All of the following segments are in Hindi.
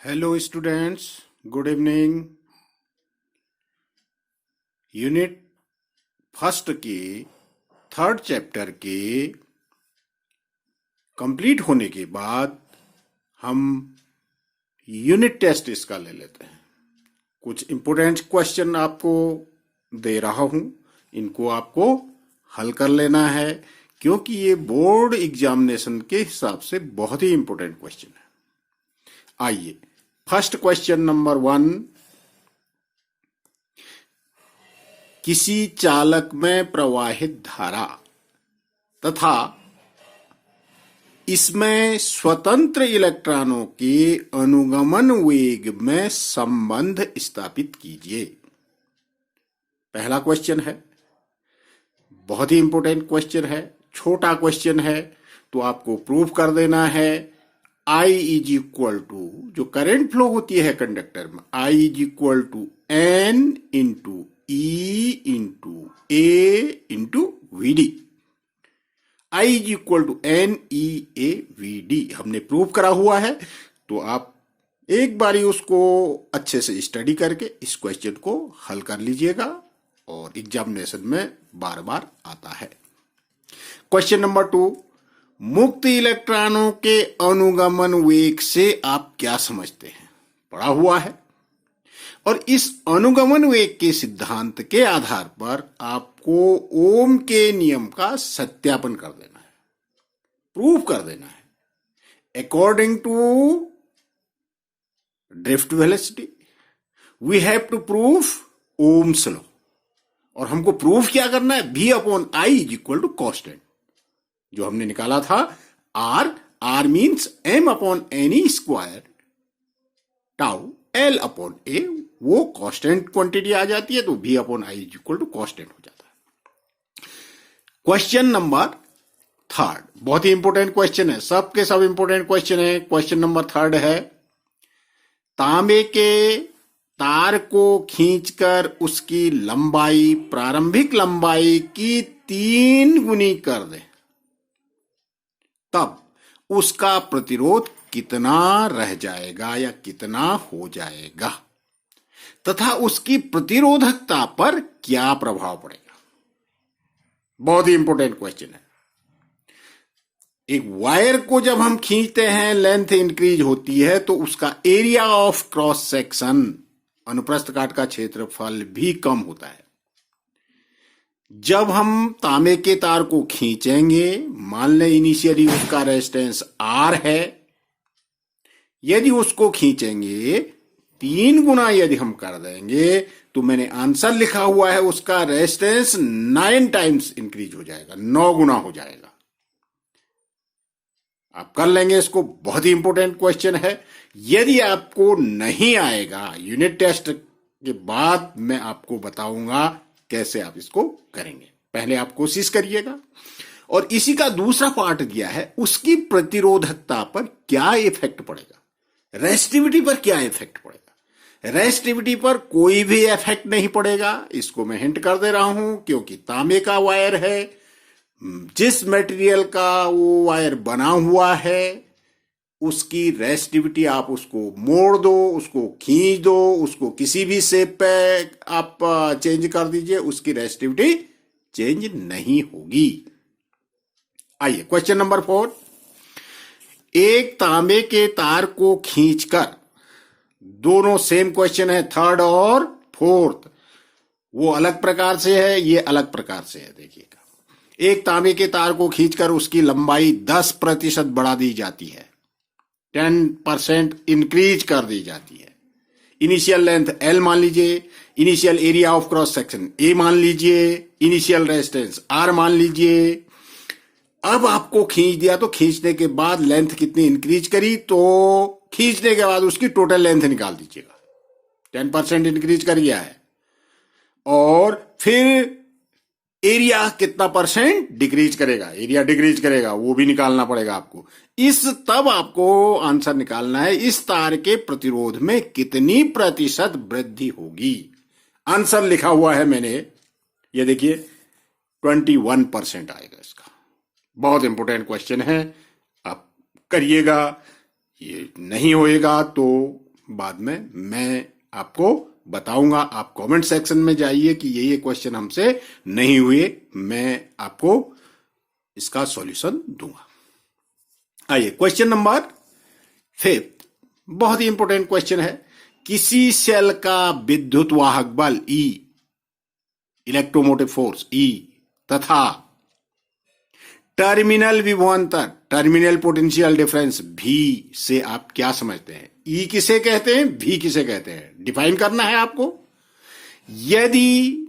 Hello students, good evening. Unit first के थर्ड चैप्टर के कंप्लीट होने के बाद हम यूनिट टेस्ट इसका ले लेते हैं। कुछ इंपोर्टेंट क्वेश्चन आपको दे रहा हूं, इनको आपको हल कर लेना है क्योंकि ये बोर्ड एग्जामिनेशन के हिसाब से बहुत ही इंपोर्टेंट क्वेश्चन है। आइए, फर्स्ट क्वेश्चन नंबर 1, किसी चालक में प्रवाहित धारा तथा इसमें स्वतंत्र इलेक्ट्रॉनों के अनुगमन वेग में संबंध स्थापित कीजिए। पहला क्वेश्चन है, बहुत ही इंपॉर्टेंट क्वेश्चन है, छोटा क्वेश्चन है, तो आपको प्रूव कर देना है I इज इक्वल टू, जो करंट फ्लो होती है कंडक्टर में, I is equal to N into E into A into VD। I is equal to NEAVD हमने प्रूव करा हुआ है, तो आप एक बारी उसको अच्छे से स्टडी करके इस क्वेश्चन को हल कर लीजिएगा और एग्जामिनेशन में बार बार आता है। क्वेश्चन नंबर 2, मुक्त इलेक्ट्रॉनों के अनुगमन वेग से आप क्या समझते हैं? पढ़ा हुआ है, और इस अनुगमन वेग के सिद्धांत के आधार पर आपको ओम के नियम का सत्यापन कर देना है, प्रूव कर देना है। According to drift velocity we have to prove Ohm's law, और हमको प्रूव क्या करना है? V upon I is equal to constant, जो हमने निकाला था R means M upon N E square tau L upon A, वो कांस्टेंट क्वांटिटी आ जाती है, तो V upon I is equal to constant हो जाता है। क्वेश्चन नंबर 3, बहुत ही इंपॉर्टेंट क्वेश्चन है, सबके सब इंपॉर्टेंट क्वेश्चन है। क्वेश्चन नंबर 3 है, तांबे के तार को खींचकर उसकी लंबाई प्रारंभिक लंबाई की 3 गुनी कर दे, तब उसका प्रतिरोध कितना रह जाएगा या कितना हो जाएगा, तथा उसकी प्रतिरोधकता पर क्या प्रभाव पड़ेगा? बहुत ही इंपॉर्टेंट क्वेश्चन है। एक वायर को जब हम खींचते हैं, लेंथ इंक्रीज होती है, तो उसका एरिया ऑफ क्रॉस सेक्शन, अनुप्रस्थ काट का क्षेत्रफल भी कम होता है। जब हम तांबे के तार को खींचेंगे, मान लें इनिशियली उसका रेजिस्टेंस R है, यदि उसको खींचेंगे 3 गुना यदि हम कर देंगे, तो मैंने आंसर लिखा हुआ है, उसका रेजिस्टेंस 9 टाइम्स इंक्रीज हो जाएगा, 9 गुना हो जाएगा। आप कर लेंगे इसको, बहुत ही इंपॉर्टेंट क्वेश्चन है। यदि आपको नहीं आएगा, यूनिट टेस्ट के बाद मैं आपको बताऊंगा कैसे आप इसको करेंगे, पहले आप कोशिश करिएगा। और इसी का दूसरा पार्ट दिया है, उसकी प्रतिरोधकता पर क्या इफेक्ट पड़ेगा, रेजिस्टिविटी पर क्या इफेक्ट पड़ेगा। रेजिस्टिविटी पर कोई भी इफेक्ट नहीं पड़ेगा, इसको मैं हिंट कर दे रहा हूं, क्योंकि तांबे का वायर है, जिस मटेरियल का वो वायर बना हुआ है, उसकी रेजिस्टिविटी आप उसको मोड़ दो, उसको खींच दो, उसको किसी भी शेप पे आप चेंज कर दीजिए, उसकी रेजिस्टिविटी चेंज नहीं होगी। आइए, क्वेश्चन नंबर 4, एक तांबे के तार को खींचकर, दोनों सेम क्वेश्चन है, थर्ड और फोर्थ, वो अलग प्रकार से है, ये अलग प्रकार से है। देखिएगा, एक तांबे के तार को खींचकर उसकी लंबाई 10% बढ़ा दी जाती है, 10% इंक्रीज कर दी जाती है। इनिशियल लेंथ L मान लीजिए, initial area of cross section A मान लीजिए, इनिशियल रेजिस्टेंस R मान लीजिए। अब आपको खींच दिया, तो खींचने के बाद लेंथ कितनी इंक्रीज करी, तो खींचने के बाद उसकी टोटल लेंथ निकाल दीजिएगा, 10% इंक्रीज कर गया है, और फिर एरिया कितना परसेंट डिक्रीज करेगा, एरिया डिक्रीज करेगा, वो भी निकालना पड़ेगा आपको। तब आपको आंसर निकालना है, इस तार के प्रतिरोध में कितनी प्रतिशत वृद्धि होगी। आंसर लिखा हुआ है मैंने, ये देखिए 21% आएगा इसका। बहुत इंपॉर्टेंट क्वेश्चन है, आप करिएगा, ये नहीं होएगा तो बाद में मैं आपको बताऊंगा। आप कमेंट सेक्शन में जाइए कि ये क्वेश्चन हमसे नहीं हुए, मैं आपको इसका सॉल्यूशन दूंगा। आइए क्वेश्चन नंबर 5, बहुत ही इंपॉर्टेंट क्वेश्चन है। किसी सेल का विद्युत वाहक बल E, इलेक्ट्रोमोटिव फोर्स E, तथा टर्मिनल विभवांतर, टर्मिनल पोटेंशियल डिफरेंस V से आप क्या समझते हैं? E किसे कहते हैं, V किसे कहते हैं, डिफाइन करना है आपको। यदि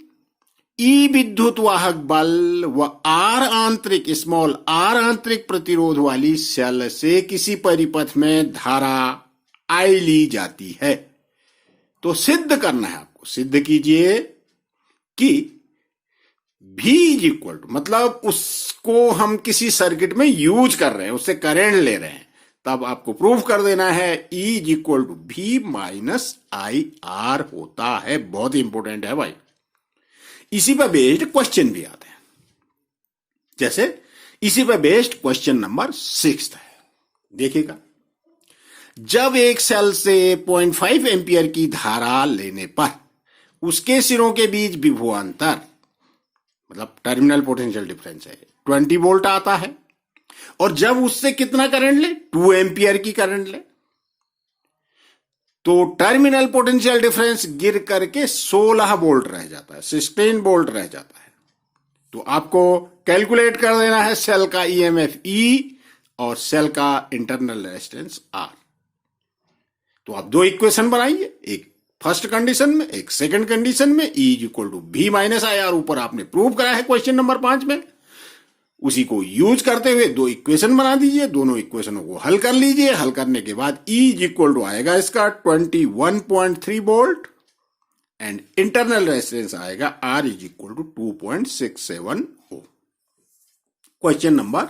E विद्युत वाहक बल व R आंतरिक, स्मॉल r आंतरिक प्रतिरोध वाली सेल से किसी परिपथ में धारा I ली जाती है, तो सिद्ध करना है आपको। सिद्ध कीजिए कि V इज इक्वल टू, मतलब उसको हम किसी सर्किट में यूज कर रहे हैं, उससे करंट ले रहे हैं, तब आपको प्रूव कर देना है E is equal to V minus IR होता है। बहुत ही इंपॉर्टेंट है भाई। इसी पर बेस्ड क्वेश्चन भी आते हैं, जैसे इसी पर बेस्ड क्वेश्चन नंबर 6 है। देखिएगा, जब एक सेल से 0.5 एम्पियर की धारा लेने पर उसके सिरों के बीच विभवांतर, मतलब टर्मिनल पोटेंशियल डिफरेंस है, 20 वोल्ट आता है, और जब उससे कितना करंट ले, 2 एम्पियर की करंट ले, तो टर्मिनल पोटेंशियल डिफरेंस गिर करके 16 वोल्ट रह जाता है, 16 वोल्ट रह जाता है। तो आपको कैलकुलेट कर देना है सेल का ईएमएफ E और सेल का इंटरनल रेजिस्टेंस R। तो आप दो इक्वेशन बनाइए, एक फर्स्ट कंडीशन में, एक सेकंड कंडीशन में। E is equal to V minus IR ऊपर आपने प्रूव करा है क्वेश्चन नंबर 5 में। उसी को यूज करते हुए दो इक्वेशन बना दीजिए, दोनों इक्वेशनों को हल कर लीजिए। हल करने के बाद E इज इक्वल टू आएगा इसका 21.3 वोल्ट एंड इंटरनल रेजिस्टेंस आएगा R is equal to 2.670। Question number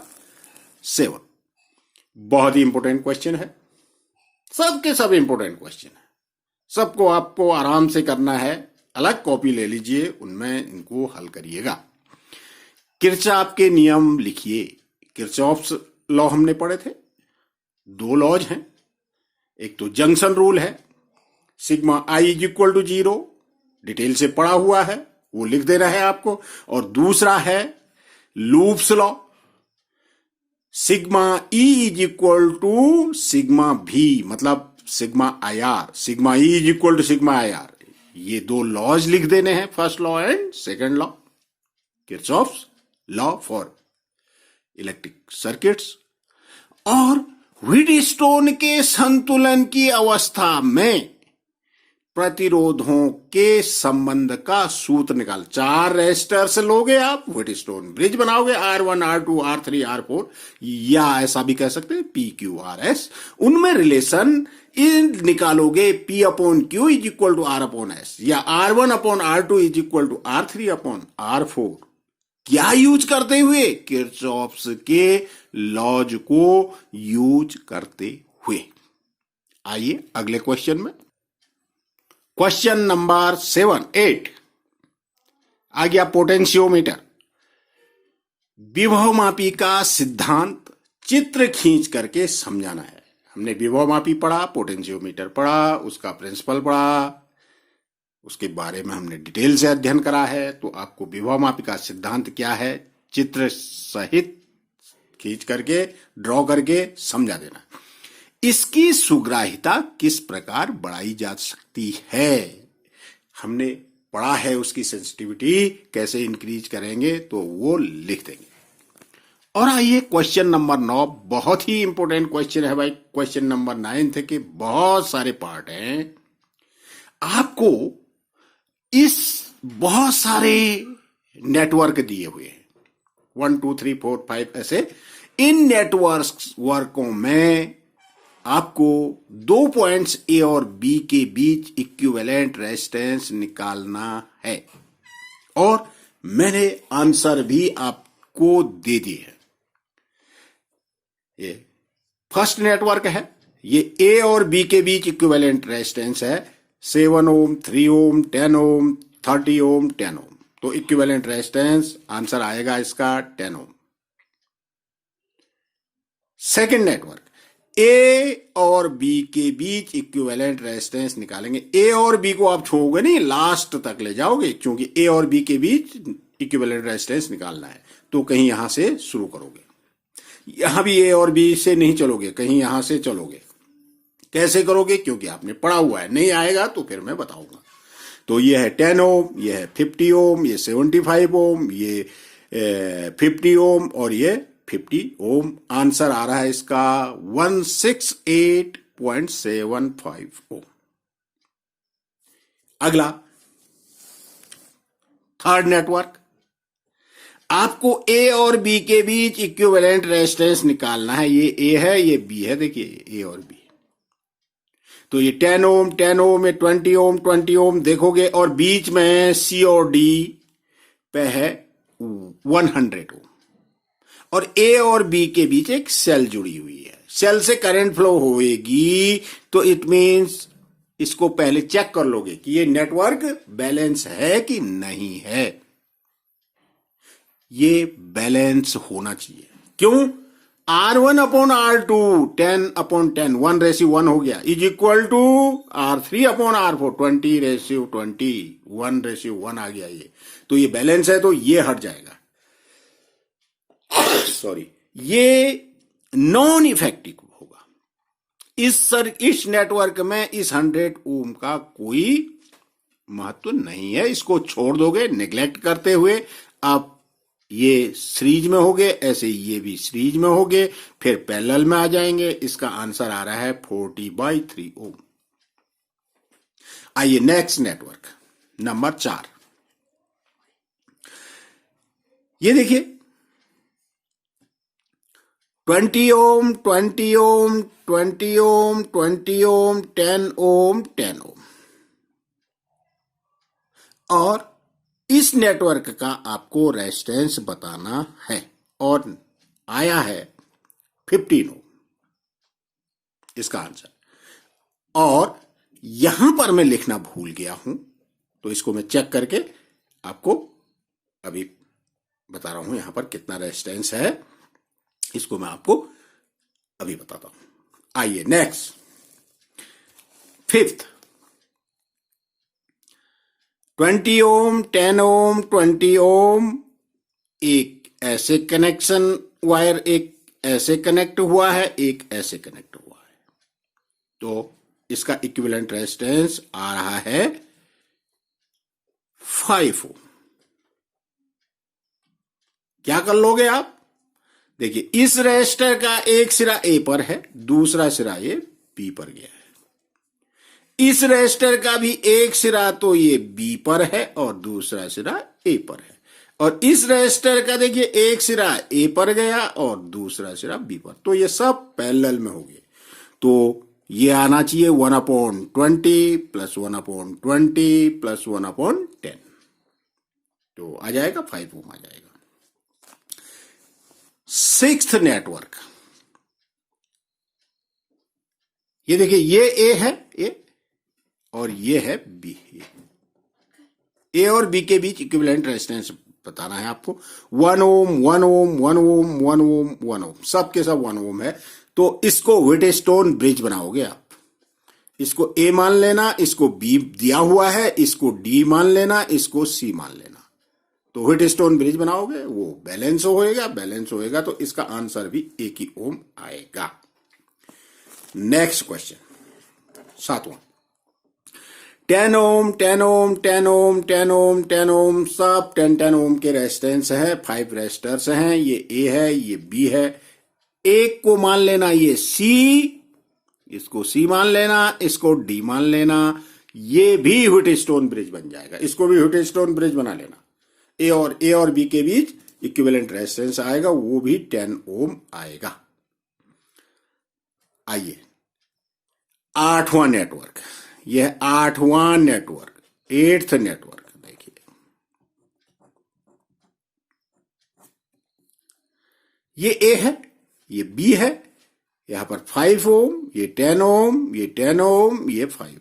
7 बहुत ही इंपॉर्टेंट क्वेश्चन है, सबके सब इंपॉर्टेंट क्वेश्चन है, सबको आपको आराम से करना है। अलग कॉपी ले लीजिए, उनमें इनको हल करिएगा। किरचॉफ के नियम लिखिए। किरचॉफ्स लॉ हमने पढ़े थे, दो लॉज हैं। एक तो जंक्शन रूल है, sigma I is equal to 0, detail से पढ़ा हुआ है, वो लिख देना है आपको। और दूसरा है loops law, sigma E is equal to sigma V, मतलब sigma IR, sigma E is equal to sigma IR। ये दो लॉज लिख देने हैं, first law and second law, Kirchhoff's law for electric circuits. और व्हीटस्टोन के संतुलन की अवस्था में प्रतिरोधों के संबंध का सूत्र निकाल। 4 रेजिस्टर्स लोगे आप, व्हीटस्टोन ब्रिज बनाओगे, R1, R2, R3, R4, या ऐसा भी कह सकते हैं PQRS। उनमें रिलेशन निकालोगे, P upon Q is equal to R upon S, या R1 upon R2 is equal to R3 upon R4। क्या यूज करते हुए? किरचॉफ्स के लॉज को यूज करते हुए। आइए अगले क्वेश्चन में, क्वेश्चन नंबर 8 आ गया। पोटेंशियोमीटर, विभवमापी का सिद्धांत चित्र खींच करके समझाना है। हमने विभवमापी पढ़ा, पोटेंशियोमीटर पढ़ा, उसका प्रिंसिपल पढ़ा, उसके बारे में हमने डिटेल से अध्ययन करा है। तो आपको विभवमापी का सिद्धांत क्या है चित्र सहित खींच करके, ड्रॉ करके समझा देना। इसकी सुग्राह्यता किस प्रकार बढ़ाई जा सकती है, हमने पढ़ा है। उसकी सेंसिटिविटी कैसे इंक्रीज करेंगे, तो वो लिख देंगे। और आइए क्वेश्चन नंबर 9, बहुत ही इंपॉर्टेंट क्वेश्चन है भाई। क्वेश्चन नंबर 9 थे कि बहुत सारे पार्ट हैं, आपको इस बहुत सारे नेटवर्क दिए हुए हैं, 1 2 3 4 5 ऐसे। इन नेटवर्कों में आपको 2 पॉइंट्स A और B के बीच इक्विवेलेंट रेजिस्टेंस निकालना है, और मैंने आंसर भी आपको दे दिए हैं। ये फर्स्ट नेटवर्क है, ये A और B के बीच इक्विवेलेंट रेजिस्टेंस है 7 ओम, 3 ओम, 10 ओम, 30 ओम, 10 ओम। तो इक्विवेलेंट रेजिस्टेंस आंसर आएगा इसका 10 ओम। सेकेंड नेटवर्क, ए और बी के बीच इक्विवेलेंट रेजिस्टेंस निकालेंगे। ए और बी को आप छोड़ोगे नहीं, लास्ट तक ले जाओगे, क्योंकि ए और बी के बीच इक्विवेलेंट रेजिस्टेंस निकालना है। तो कहीं यहां से शुरू करोगे, यहां भी ए और बी से नहीं चलोगे, कहीं यहां से चलोगे। कैसे करोगे? क्योंकि आपने पढ़ा हुआ है, नहीं आएगा तो फिर मैं बताऊंगा। तो ये है 10 ओम, ये है 50 ओम, ये 75 ओम, ये 50 ओम और ये 50 ओम। आंसर आ रहा है इसका 168.75 ओम। अगला थर्ड नेटवर्क, आपको ए और बी के बीच इक्विवेलेंट रेजिस्टेंस निकालना है। ये ए है, ये बी है, देखिए ए और बी। तो ये 10 ओम 10 ओम, ये 20 ओम 20 ओम देखोगे, और बीच में सी और डी पे है 100 ओम, और ए और बी के बीच एक सेल जुड़ी हुई है। सेल से करंट फ्लो होएगी, तो इट मींस इसको पहले चेक कर लोगे कि ये नेटवर्क बैलेंस है कि नहीं है। ये बैलेंस होना चाहिए। क्यों? R1 अपॉन R2 10/10 1:1 हो गया, is equal to R3 upon R4 20:20 1:1 आ गया ये। तो ये बैलेंस है, तो ये हट जाएगा। सॉरी, ये नॉन इफेक्टिव होगा। इस नेटवर्क में इस 100 ओम का कोई महत्व नहीं है। इसको छोड़ दोगे नेग्लेक्ट करते हुए, आप ये सीरीज में होगे, ऐसे ये भी सीरीज में होगे, फिर पैरेलल में आ जाएंगे। इसका आंसर आ रहा है 40/3 ओम। आइए नेक्स्ट नेटवर्क नंबर 4। ये देखिए 20 ओम 20 ओम 20 ओम 20 ओम 10 ओम 10 ओम, और इस नेटवर्क का आपको रेजिस्टेंस बताना है, और आया है 15 ओम इसका आंसर। और यहां पर मैं लिखना भूल गया हूं, तो इसको मैं चेक करके आपको अभी बता रहा हूं यहां पर कितना रेजिस्टेंस है। इसको मैं आपको अभी बताता हूं। आइए नेक्स्ट, फिफ्थ 20 ओम 10 ओम 20 ओम, एक ऐसे कनेक्शन वायर, एक ऐसे कनेक्ट हुआ है, एक ऐसे कनेक्ट हुआ है। तो इसका इक्विवेलेंट रेजिस्टेंस आ रहा है 5 ओम। क्या कर लोगे आप? देखिए, इस रेजिस्टर का एक सिरा ए पर है, दूसरा सिरा ये बी पर गया है। इस रेजिस्टर का भी एक सिरा तो ये बी पर है और दूसरा सिरा ए पर है, और इस रेजिस्टर का देखिए एक सिरा ए पर गया और दूसरा सिरा बी पर। तो ये सब पैरेलल में हो गए। तो ये आना चाहिए 1/20 प्लस 1/20 प्लस 1/10, तो आ जाएगा 5 ओम आ जाएगा। सिक्स्थ नेटवर्क, ये देखिए ये ए है, ए, और ये है बी। ए और बी के बीच इक्विवेलेंट रेजिस्टेंस बताना है आपको। 1 ओम 1 ओम 1 ओम 1 ओम 1 ओम, सब के सब 1 ओम है। तो इसको व्हीटस्टोन ब्रिज बनाओगे आप। इसको ए मान लेना, इसको बी दिया हुआ है, इसको डी मान लेना, इसको सी मान लेना। तो व्हीटस्टोन ब्रिज बनाओगे, वो बैलेंस होएगा। बैलेंस होएगा तो इसका आंसर भी एक ही ओम आएगा। नेक्स्ट क्वेश्चन, 7वां 10 ओम 10 ओम 10 ओम 10 ओम 10 ओम, सब 10 ओम के रेजिस्टेंस है। 5 रेजिस्टर्स हैं, ये ए है, ये बी है। एक को मान लेना ये सी, इसको सी मान लेना, इसको डी मान लेना। ये भी व्हीटस्टोन ब्रिज बन जाएगा, इसको भी व्हीटस्टोन ब्रिज बना लेना। ए और बी के बीच इक्विवेलेंट रेजिस्टेंस आएगा, वो भी 10 ओम आएगा। आइए 8वां नेटवर्क, यह 8वां नेटवर्क, 8th नेटवर्क। देखिए ये ए है, ये बी है, यहां पर 5 ओम, ये 10 ओम, ये 10 ओम, ये 5 ओम।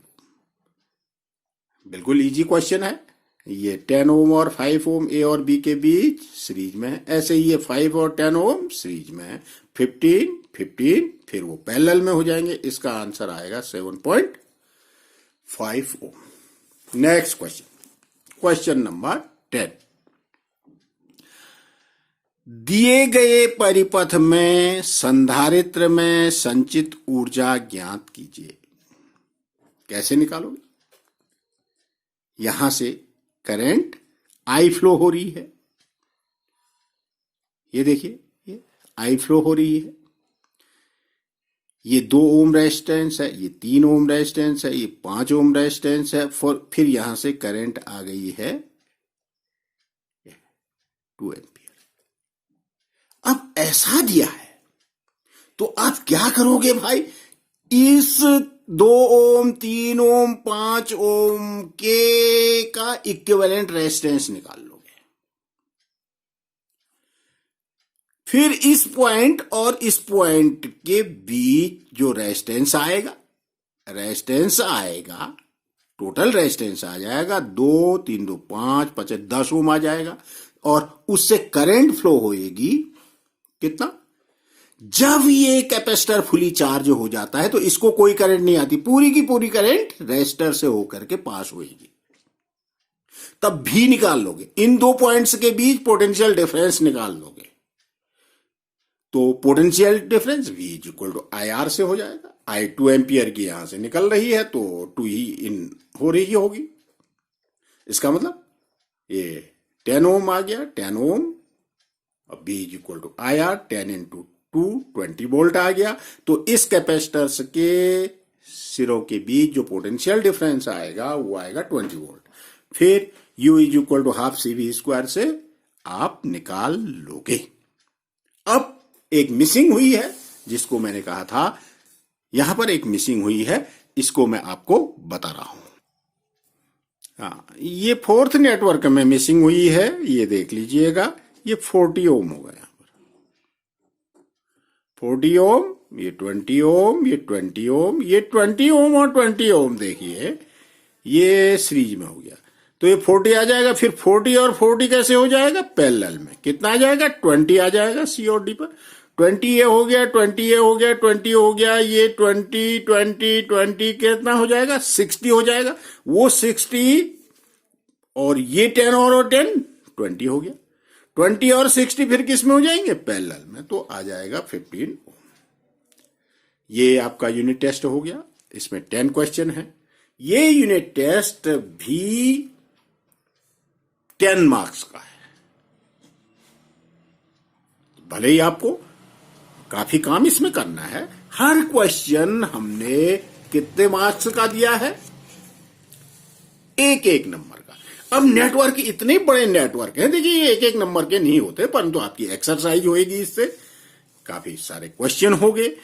बिल्कुल इजी क्वेश्चन है। ये 10 ओम और 5 ओम ए और बी के बीच सीरीज में है। ऐसे ही ये 5 और 10 ओम सीरीज में है। 15 15, फिर वो पैरेलल में हो जाएंगे। इसका आंसर आएगा 7.5 ohm. Next question, question number 10। दिए गए परिपथ में संधारित्र में संचित ऊर्जा ज्ञात कीजिए। कैसे निकालोगे? यहां से करंट आई फ्लो हो रही है, ये देखिए, ये आई फ्लो हो रही है। ये 2 ओम रेजिस्टेंस है, ये 3 ओम रेजिस्टेंस है, ये 5 ओम रेजिस्टेंस है। फिर यहां से करंट आ गई है 2 एम्पियर। अब ऐसा दिया है तो आप क्या करोगे भाई? इस 2 ओम, 3 ओम, 5 ओम के का इक्विवेलेंट रेजिस्टेंस निकाल लोगे। फिर इस पॉइंट और इस पॉइंट के बीच जो रेजिस्टेंस आएगा, टोटल रेजिस्टेंस आ जाएगा 2, 3, 2, 5, 5, 10 ओम आ जाएगा। और उससे करंट फ्लो होएगी कितना? जब ये कैपेसिटर फुली चार्ज हो जाता है तो इसको कोई करंट नहीं आती, पूरी की पूरी करंट रेजिस्टर से होकर के पास होगी। तब भी निकाल लोगे, इन 2 पॉइंट्स के बीच पोटेंशियल डिफरेंस निकाल लोगे। तो potential difference V is equal to IR से हो जाएगा। I 2 एम्पियर की यहां से निकल रही है तो 2 ही इन हो रही होगी। इसका मतलब ये 10 ओम आ गया, 10 ओम, और V is equal to IR, 10 into 2, 20 volt आ गया। तो इस कैपेसिटर्स के सिरों के बीच जो पोटेंशियल डिफरेंस आएगा वो आएगा 20 वोल्ट। फिर U is equal to half CV square से आप निकाल लोगे। अब एक मिसिंग हुई है, जिसको मैंने कहा था यहां पर एक मिसिंग हुई है, इसको मैं आपको बता रहा हूं। हाँ, ये 4th नेटवर्क में मिसिंग हुई है, ये देख लीजिएगा। ये 40 ओम होगा, यहां पर 40 ओम, ये 20 ओम, ये 20 ओम, ये 20 ओम और 20 ओम देखिए ये सीरीज में हो गया। तो ये 40 आ जाएगा। फिर 40 और 40 कैसे हो जाएगा? पैरेलल में। कितना आ जाएगा? 20 आ जाएगा C और D पर। 20 ये हो गया, 20 ये हो गया, 20 हो गया, ये 20, 20, 20 कितना हो जाएगा? 60 हो जाएगा। वो 60 और ये 10 और 10, 20 हो गया। 20 और 60 फिर किस में हो जाएंगे? पैरेलल में। तो आ जाएगा 15 ओम। ये आपका यूनिट टेस्ट हो गया। इसमें 10 क्वेश्चन है। ये यूनिट टेस्ट भी 10 मार्क्स का है। भले ही आपको काफी काम इसमें करना है। हर क्वेश्चन हमने कितने मार्क्स का दिया है? 1-1 नंबर का। अब नेटवर्क इतने बड़े नेटवर्क हैं, देखिए ये 1-1 नंबर के नहीं होते, परंतु आपकी एक्सरसाइज होगी, इससे काफी सारे क्वेश्चन होंगे।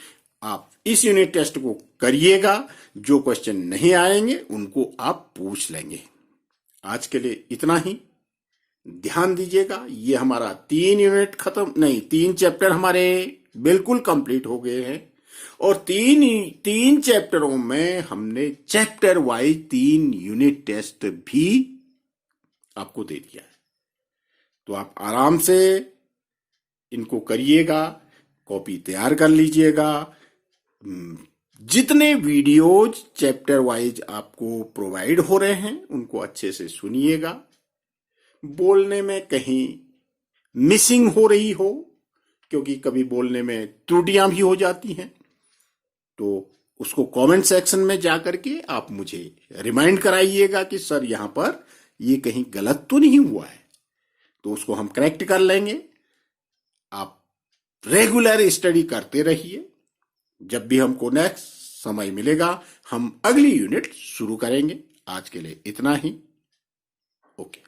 आप इस यूनिट टेस्ट को करिएगा, जो क्वेश्चन नहीं आएंगे उनको आप पूछ लेंगे। आज के लिए इतना ही। ध्यान दीजिएगा, ये हमारा 3 यूनिट खत्म नहीं, 3 चैप्टर हमारे बिल्कुल कंप्लीट हो गए हैं। और तीन चैप्टरों में हमने चैप्टर वाइज 3 यूनिट टेस्ट भी आपको दे दिया है। तो आप आराम से इनको करिएगा, कॉपी तैयार कर लीजिएगा। जितने वीडियोज चैप्टर वाइज आपको प्रोवाइड हो रहे हैं उनको अच्छे से सुनिएगा। बोलने में कहीं मिसिंग हो रही हो, क्योंकि कभी बोलने में त्रुटियां भी हो जाती हैं, तो उसको कमेंट सेक्शन में जाकर के आप मुझे रिमाइंड कराइएगा कि सर यहां पर ये कहीं गलत तो नहीं हुआ है, तो उसको हम करेक्ट कर लेंगे। आप रेगुलर स्टडी करते रहिए। जब भी हमको नेक्स्ट समय मिलेगा हम अगली यूनिट शुरू करेंगे। आज के लिए इतना ही। ओके।